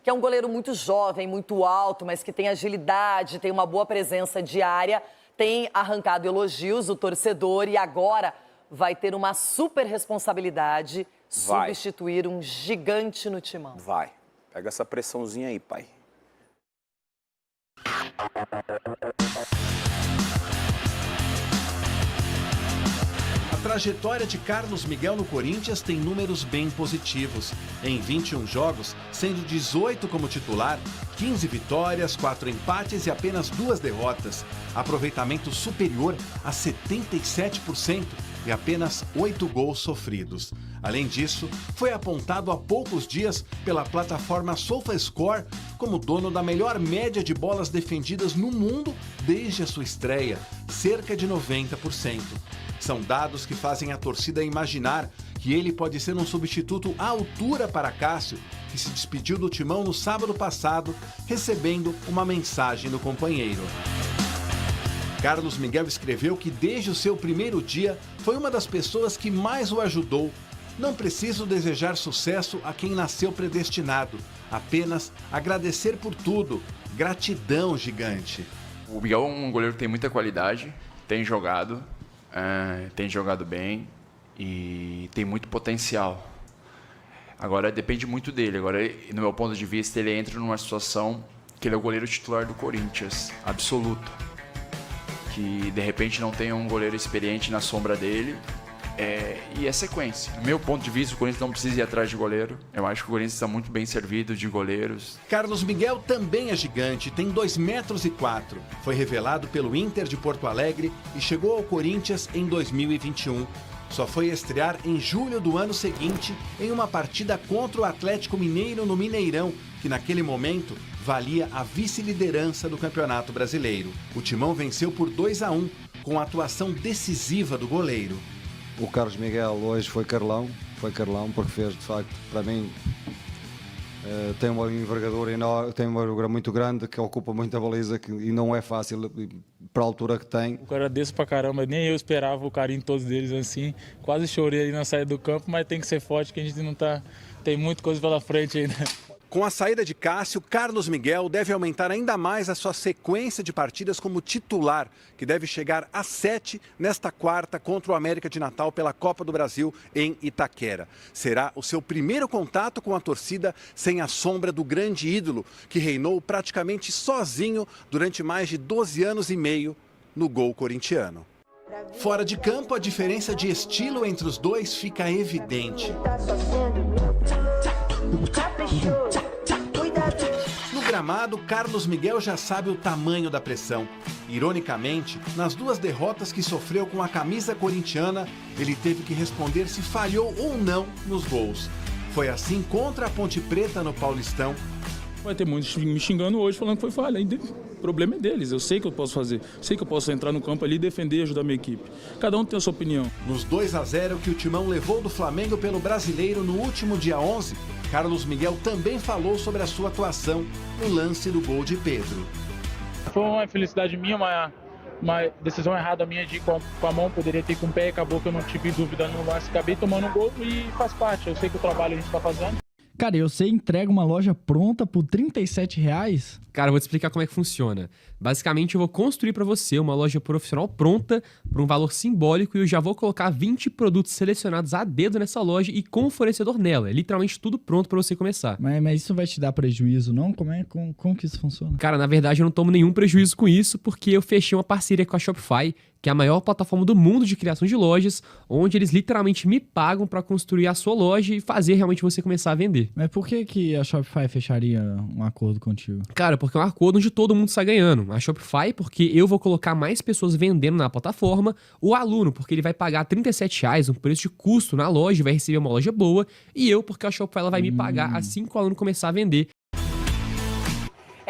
que é um goleiro muito jovem, muito alto, mas que tem agilidade, tem uma boa presença de área, tem arrancado elogios o torcedor e agora vai ter uma super responsabilidade, substituir um gigante no timão. Vai. Pega essa pressãozinha aí, pai. A trajetória de Carlos Miguel no Corinthians tem números bem positivos. Em 21 jogos, sendo 18 como titular, 15 vitórias, 4 empates e apenas 2 derrotas. Aproveitamento superior a 77% e apenas 8 gols sofridos. Além disso, foi apontado há poucos dias pela plataforma SofaScore como dono da melhor média de bolas defendidas no mundo desde a sua estreia, cerca de 90%. São dados que fazem a torcida imaginar que ele pode ser um substituto à altura para Cássio, que se despediu do timão no sábado passado, recebendo uma mensagem do companheiro. Carlos Miguel escreveu que desde o seu primeiro dia foi uma das pessoas que mais o ajudou. Não preciso desejar sucesso a quem nasceu predestinado, apenas agradecer por tudo. Gratidão, gigante. O Miguel é um goleiro que tem muita qualidade, tem jogado bem e tem muito potencial. Agora depende muito dele. Agora, no meu ponto de vista, ele entra numa situação que ele é o goleiro titular do Corinthians, absoluto. Que de repente não tem um goleiro experiente na sombra dele. E é sequência. No meu ponto de vista, o Corinthians não precisa ir atrás de goleiro. Eu acho que o Corinthians está muito bem servido de goleiros. Carlos Miguel também é gigante, tem 2,4 metros. Foi revelado pelo Inter de Porto Alegre e chegou ao Corinthians em 2021. Só foi estrear em julho do ano seguinte em uma partida contra o Atlético Mineiro no Mineirão, que naquele momento valia a vice-liderança do Campeonato Brasileiro. O Timão venceu por 2-1, com a atuação decisiva do goleiro. O Carlos Miguel hoje foi Carlão, porque fez, de facto, para mim, tem uma envergadura enorme, tem uma envergadura muito grande, que ocupa muita baliza e não é fácil para a altura que tem. Eu agradeço pra caramba, nem eu esperava o carinho de todos eles assim, quase chorei ali na saída do campo, mas tem que ser forte, que a gente não tá, tem muita coisa pela frente ainda. Com a saída de Cássio, Carlos Miguel deve aumentar ainda mais a sua sequência de partidas como titular, que deve chegar a 7 nesta quarta contra o América de Natal pela Copa do Brasil em Itaquera. Será o seu primeiro contato com a torcida sem a sombra do grande ídolo, que reinou praticamente sozinho durante mais de 12 anos e meio no gol corintiano. Fora de campo, a diferença de estilo entre os dois fica evidente. No gramado, Carlos Miguel já sabe o tamanho da pressão. Ironicamente, nas 2 derrotas que sofreu com a camisa corintiana, ele teve que responder se falhou ou não nos gols. Foi assim contra a Ponte Preta no Paulistão. Vai ter muitos me xingando hoje, falando que foi falha. O problema é deles, eu sei que eu posso fazer. Sei que eu posso entrar no campo ali e defender e ajudar a minha equipe. Cada um tem a sua opinião. Nos 2-0 que o Timão levou do Flamengo pelo Brasileiro no último dia 11, Carlos Miguel também falou sobre a sua atuação no lance do gol de Pedro. Foi uma infelicidade minha, uma decisão errada minha de ir com a mão, poderia ter com o pé, acabou que eu não tive dúvida no lance. Acabei tomando um gol e faz parte, eu sei que o trabalho a gente está fazendo. Cara, você entrega uma loja pronta por R$37? Cara, eu vou te explicar como é que funciona. Basicamente, eu vou construir para você uma loja profissional pronta por um valor simbólico e eu já vou colocar 20 produtos selecionados a dedo nessa loja e com o fornecedor nela. É literalmente tudo pronto para você começar. Mas isso vai te dar prejuízo, não? Como que isso funciona? Cara, na verdade, eu não tomo nenhum prejuízo com isso porque eu fechei uma parceria com a Shopify, que é a maior plataforma do mundo de criação de lojas, onde eles literalmente me pagam para construir a sua loja e fazer realmente você começar a vender. Mas por que a Shopify fecharia um acordo contigo? Cara, porque é um acordo onde todo mundo sai ganhando. A Shopify, porque eu vou colocar mais pessoas vendendo na plataforma. O aluno, porque ele vai pagar R$37, um preço de custo na loja, vai receber uma loja boa. E eu, porque a Shopify ela vai me pagar assim que o aluno começar a vender.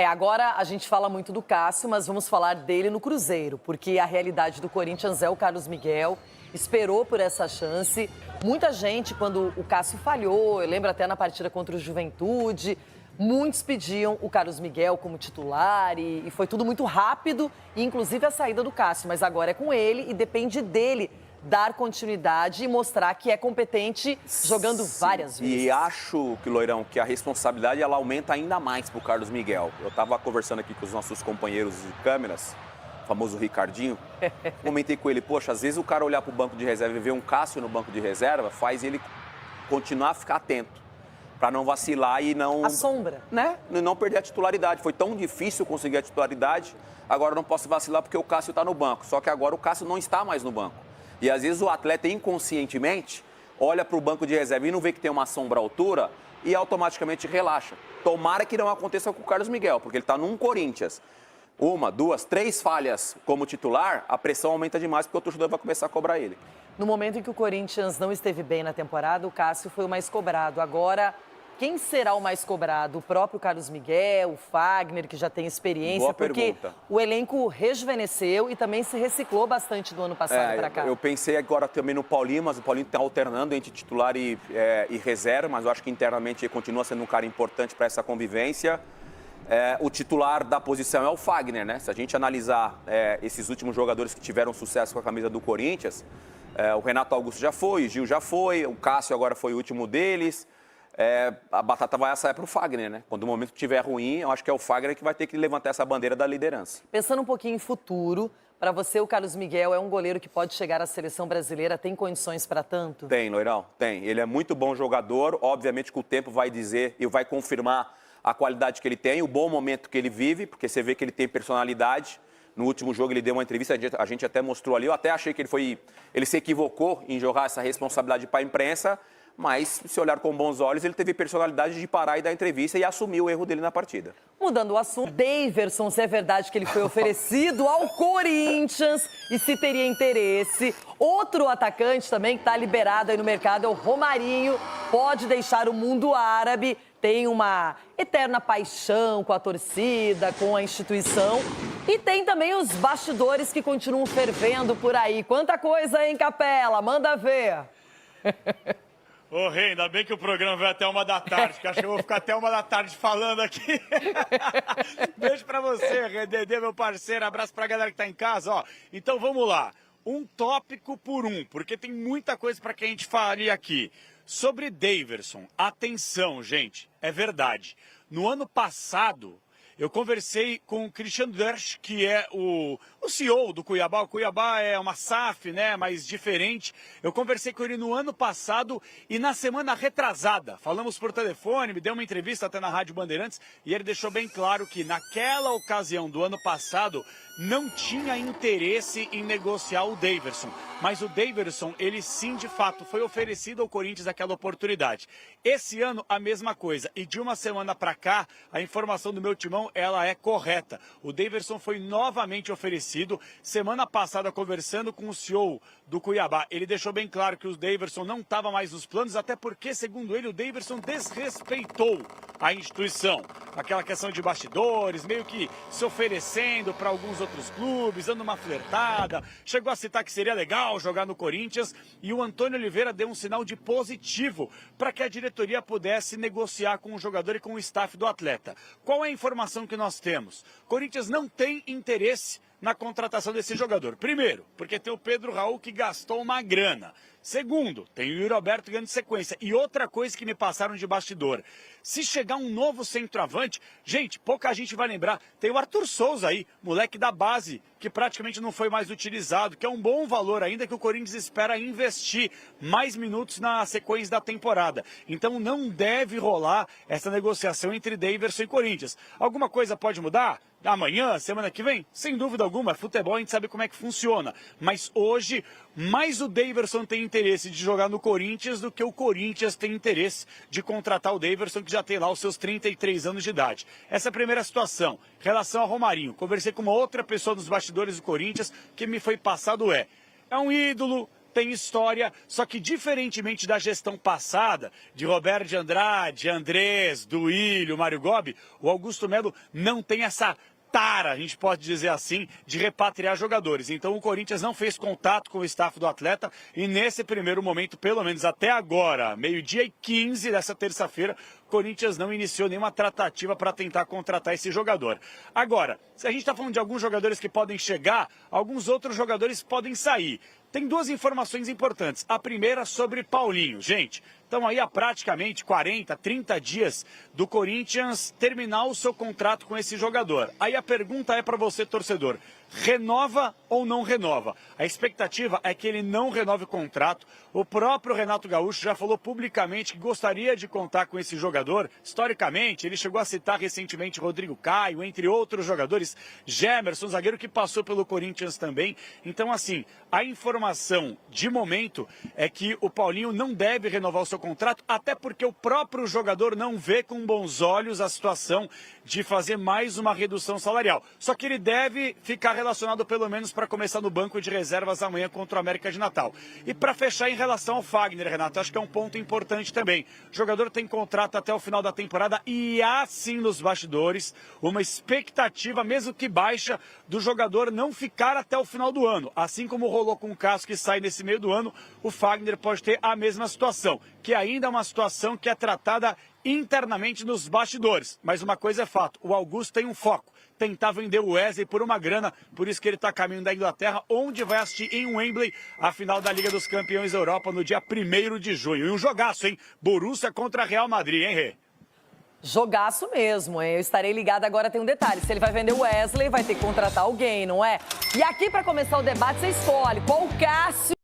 Agora a gente fala muito do Cássio, mas vamos falar dele no Cruzeiro, porque a realidade do Corinthians é o Carlos Miguel, esperou por essa chance. Muita gente, quando o Cássio falhou, eu lembro até na partida contra o Juventude, muitos pediam o Carlos Miguel como titular e foi tudo muito rápido, inclusive a saída do Cássio, mas agora é com ele e depende dele dar continuidade e mostrar que é competente jogando várias vezes. E acho que, Loirão, que a responsabilidade ela aumenta ainda mais pro Carlos Miguel. Eu estava conversando aqui com os nossos companheiros de câmeras, o famoso Ricardinho, comentei com ele, poxa, às vezes o cara olhar pro banco de reserva e ver um Cássio no banco de reserva faz ele continuar a ficar atento, para não vacilar e não... A sombra. Né? Não perder a titularidade. Foi tão difícil conseguir a titularidade, agora eu não posso vacilar porque o Cássio está no banco. Só que agora o Cássio não está mais no banco. E às vezes o atleta inconscientemente olha para o banco de reserva e não vê que tem uma sombra à altura e automaticamente relaxa. Tomara que não aconteça com o Carlos Miguel, porque ele está num Corinthians. 1, 2, 3 falhas como titular, a pressão aumenta demais porque o torcedor vai começar a cobrar ele. No momento em que o Corinthians não esteve bem na temporada, o Cássio foi o mais cobrado. Agora, quem será o mais cobrado? O próprio Carlos Miguel, o Fagner, que já tem experiência? Boa porque pergunta. o elenco rejuvenesceu e também se reciclou bastante do ano passado para cá. Eu pensei agora também no Paulinho, mas o Paulinho está alternando entre titular e reserva, mas eu acho que internamente ele continua sendo um cara importante para essa convivência. O titular da posição é o Fagner, né? Se a gente analisar esses últimos jogadores que tiveram sucesso com a camisa do Corinthians, o Renato Augusto já foi, o Gil já foi, o Cássio agora foi o último deles. A batata vai assar para o Fagner, né? Quando o momento estiver ruim, eu acho que é o Fagner que vai ter que levantar essa bandeira da liderança. Pensando um pouquinho em futuro, para você o Carlos Miguel é um goleiro que pode chegar à seleção brasileira, tem condições para tanto? Tem, Loirão, tem. Ele é muito bom jogador, obviamente que o tempo vai dizer e vai confirmar a qualidade que ele tem, o bom momento que ele vive, porque você vê que ele tem personalidade. No último jogo ele deu uma entrevista, a gente até mostrou ali, eu até achei que ele se equivocou em jogar essa responsabilidade para a imprensa, mas se olhar com bons olhos, ele teve personalidade de parar e dar entrevista e assumir o erro dele na partida. Mudando o assunto, Daverson, se é verdade que ele foi oferecido ao Corinthians e se teria interesse. Outro atacante também que está liberado aí no mercado é o Romarinho, pode deixar o mundo árabe, tem uma eterna paixão com a torcida, com a instituição. E tem também os bastidores que continuam fervendo por aí. Quanta coisa, hein, Capela? Manda ver. Ô, Rei, ainda bem que o programa vai até 1h da tarde, que acho que eu vou ficar até 1h da tarde falando aqui. Beijo pra você, Rededê, meu parceiro. Abraço pra galera que tá em casa, ó. Então vamos lá. Um tópico por um, porque tem muita coisa pra que a gente falar aqui. Sobre Daverson, atenção, gente, é verdade. No ano passado, eu conversei com o Cristiano Dersch, que é o CEO do Cuiabá. O Cuiabá é uma SAF, né, mas diferente. Eu conversei com ele no ano passado e na semana retrasada. Falamos por telefone, me deu uma entrevista até na Rádio Bandeirantes e ele deixou bem claro que naquela ocasião do ano passado não tinha interesse em negociar o Daverson. Mas o Daverson, ele sim, de fato, foi oferecido ao Corinthians aquela oportunidade. Esse ano, a mesma coisa. E de uma semana para cá, a informação do meu timão, ela é correta. O Daverson foi novamente oferecido. Semana passada, conversando com o CEO do Cuiabá, ele deixou bem claro que o Daverson não estava mais nos planos, até porque, segundo ele, o Daverson desrespeitou a instituição. Aquela questão de bastidores, meio que se oferecendo para alguns outros clubes, dando uma flertada. Chegou a citar que seria legal jogar no Corinthians e o Antônio Oliveira deu um sinal de positivo para que a diretoria pudesse negociar com o jogador e com o staff do atleta. Qual é a informação que nós temos? Corinthians não tem interesse na contratação desse jogador. Primeiro, porque tem o Pedro Raul que gastou uma grana. Segundo, tem o Yuri Alberto ganhando sequência. E outra coisa que me passaram de bastidor. Se chegar um novo centroavante, gente, pouca gente vai lembrar, tem o Arthur Souza aí, moleque da base, que praticamente não foi mais utilizado, que é um bom valor ainda que o Corinthians espera investir mais minutos na sequência da temporada. Então não deve rolar essa negociação entre Daverson e Corinthians. Alguma coisa pode mudar? Amanhã, semana que vem? Sem dúvida alguma, futebol a gente sabe como é que funciona. Mas hoje, mais o Daverson tem interesse de jogar no Corinthians do que o Corinthians tem interesse de contratar o Daverson, que já tem lá os seus 33 anos de idade. Essa é a primeira situação. Em relação ao Romarinho, conversei com uma outra pessoa dos bastidores do Corinthians que me foi passado é um ídolo, tem história, só que diferentemente da gestão passada, de Roberto de Andrade, Andrés, Duílio, Mário Gobi, o Augusto Melo não tem essa tara, a gente pode dizer assim, de repatriar jogadores. Então o Corinthians não fez contato com o staff do atleta e nesse primeiro momento, pelo menos até agora, 12h15 dessa terça-feira, o Corinthians não iniciou nenhuma tratativa para tentar contratar esse jogador. Agora, se a gente está falando de alguns jogadores que podem chegar, alguns outros jogadores podem sair. Tem duas informações importantes. A primeira sobre Paulinho. Gente, estão aí há praticamente 40, 30 dias do Corinthians terminar o seu contrato com esse jogador. Aí a pergunta é para você, torcedor. Renova ou não renova? A expectativa é que ele não renove o contrato. O próprio Renato Gaúcho já falou publicamente que gostaria de contar com esse jogador. Historicamente, ele chegou a citar recentemente Rodrigo Caio, entre outros jogadores, Gemerson, zagueiro que passou pelo Corinthians também. Então, assim, a informação de momento é que o Paulinho não deve renovar o seu contrato, até porque o próprio jogador não vê com bons olhos a situação de fazer mais uma redução salarial. Só que ele deve ficar relacionado pelo menos para começar no banco de reservas amanhã contra o América de Natal. E para fechar em relação ao Fagner, Renato, acho que é um ponto importante também. O jogador tem contrato até o final da temporada e há sim nos bastidores uma expectativa, mesmo que baixa, do jogador não ficar até o final do ano. Assim como rolou com o Cássio que sai nesse meio do ano, o Fagner pode ter a mesma situação, que ainda é uma situação que é tratada internamente nos bastidores. Mas uma coisa é fato, o Augusto tem um foco. Tentar vender o Wesley por uma grana, por isso que ele está a caminho da Inglaterra, onde vai assistir em Wembley a final da Liga dos Campeões da Europa no dia 1º de junho. E um jogaço, hein? Borussia contra Real Madrid, hein, Rê? Jogaço mesmo, hein? Eu estarei ligada agora, tem um detalhe. Se ele vai vender o Wesley, vai ter que contratar alguém, não é? E aqui, para começar o debate, você escolhe qual Cássio